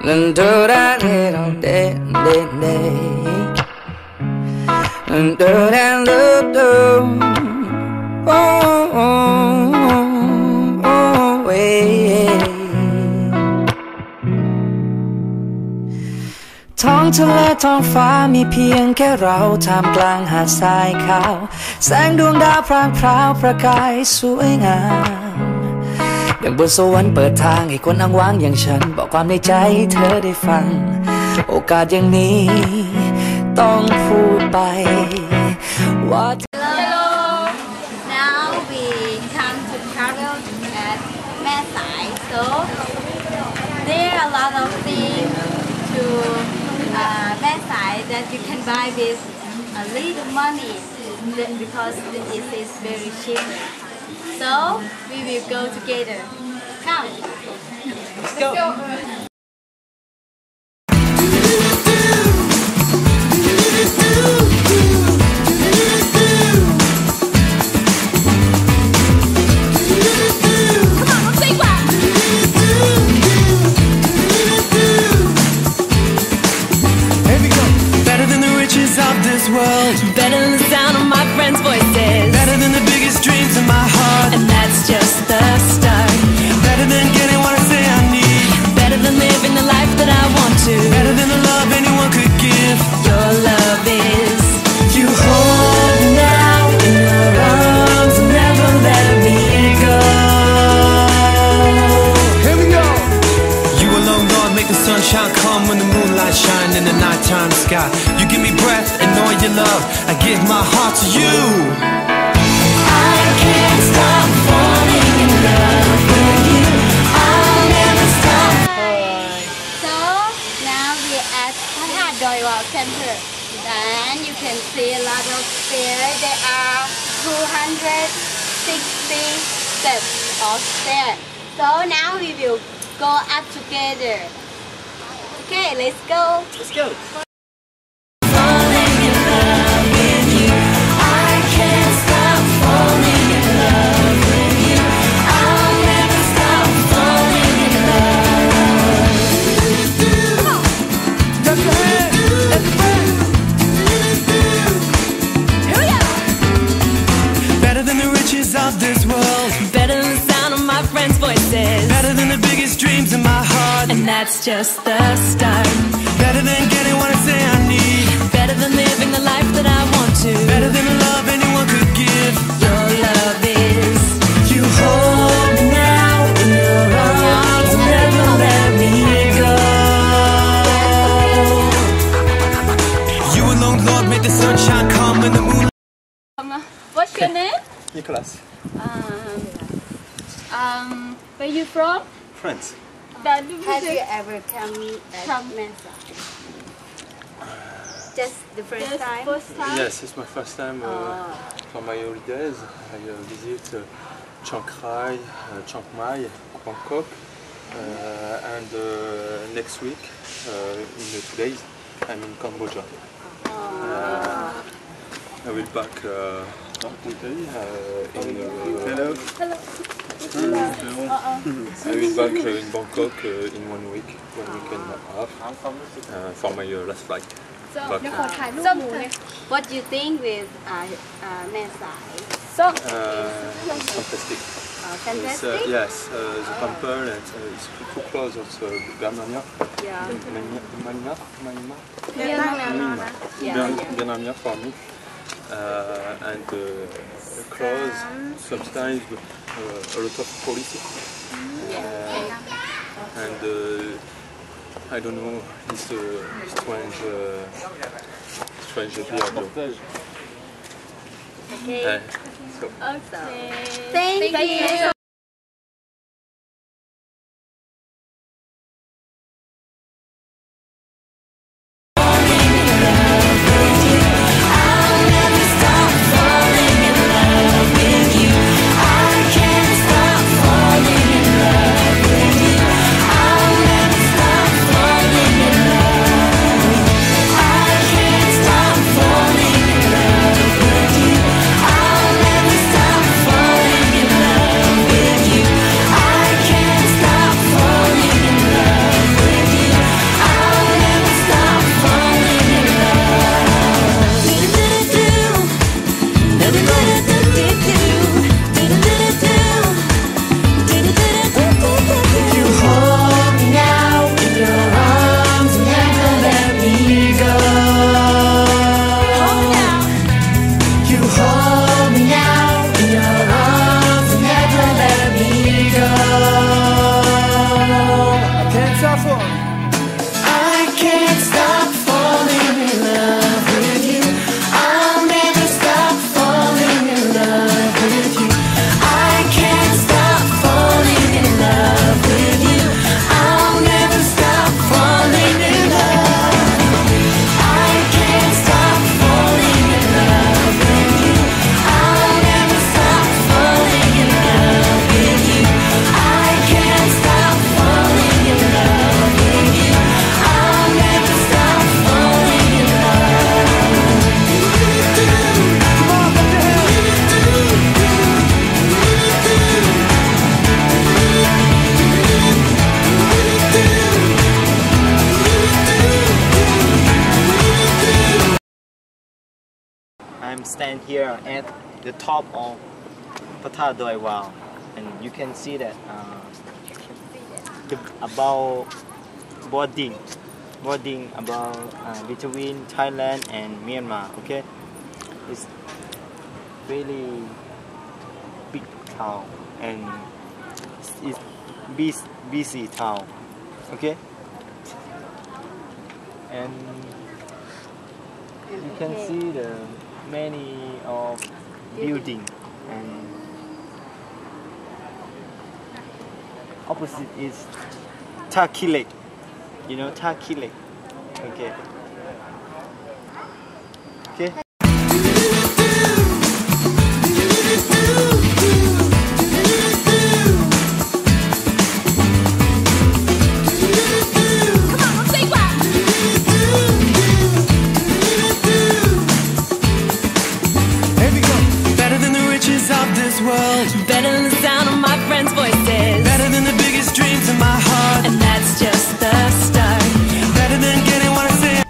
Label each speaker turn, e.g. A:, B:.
A: do that little day, and do that little way. ท้องทะเลท้องฟ้ามีเพียงแค่เราท่ามกลางหาดทรายขาวแสงดวงดาวพร่างพราวประกายสวยงามอย่างบนสวรรค์เปิดทางให้คนอ้างว้างอย่างฉันบอกความในใจเธอได้ฟังโอกาสอย่างนี้ต้องพูดไปว่า
B: Hello. Now we come to travel at Mae Sai. So there are a lot of things to Mae Sai that you can buy with a little money because it is very cheap. So we will go together. Come. Let's go.
C: World.
D: Better than the sound of my friends' voices.
C: Better than the biggest dreams in my heart.
D: And that's just the start.
C: Better than getting what I say I need.
D: Better than living the life that I want to.
C: Better than the love anyone could give.
D: Your love is.
C: You hold me now in your arms and never let me go. Here we go. You alone, Lord, make the sunshine come when the moonlight shine in the nighttime sky. You give me breath and all your love. I give my heart to you.
D: I can't stop falling in love with you. I'll never stop.
B: So now we're at Phat Doi Wow Center. And you can see a lot of stairs. There are 260 steps of stairs. So now we will go up together. Okay, let's go.
C: Let's go.
D: Falling in love with you. I can't stop falling in love with you. I'll never stop falling in love.
C: Come on. Clap your hands. Everybody.
D: Here we go.
C: Better than the riches of this world.
D: Better than the sound of my friends' voices.
C: Better than the biggest dreams in my heart.
D: And that's just the start.
C: Better than getting what I say I need.
D: Better than living the life that I want to.
C: Better than the love anyone could give.
D: Your love is.
C: You hold me now in your arms and never let me go. You alone, Lord, make the sunshine come when the moon.
B: What's your name?
E: Nicolas,
B: Where you from?
E: France.
B: Have you ever come at Mae Sai? Just the first time?
E: Yes, it's my first time for my holidays. I visit Chiang Rai, Chiang Mai, Bangkok, and next week, in 2 days, I'm in Cambodia. I will back I will back in Bangkok in 1 week, 1 weekend and a half, for my last flight. Back,
B: What do you think with Mae Sai?
E: it's fantastic.
B: Fantastic?
E: Yes, the temple it's too close to Myanmar.
B: Yeah.
E: Myanmar for me. And the clothes, sometimes a lot of police. And I don't know, it's a strange behavior.
B: Okay.
E: So.
B: Thank you.
D: I'll never stop falling in love.
F: I'm stand here at the top of Pata Doi Wao, and you can see that about boarding about between Thailand and Myanmar. Okay, it's really big town and it's busy town. Okay, and you can see the many of building, and opposite is Turkey Lake. You know Turkey Lake. Okay. Okay.
D: Better than the sound of my friends' voices.
C: Better than the biggest dreams in my heart.
D: And that's just the start.
C: Better than getting what I say.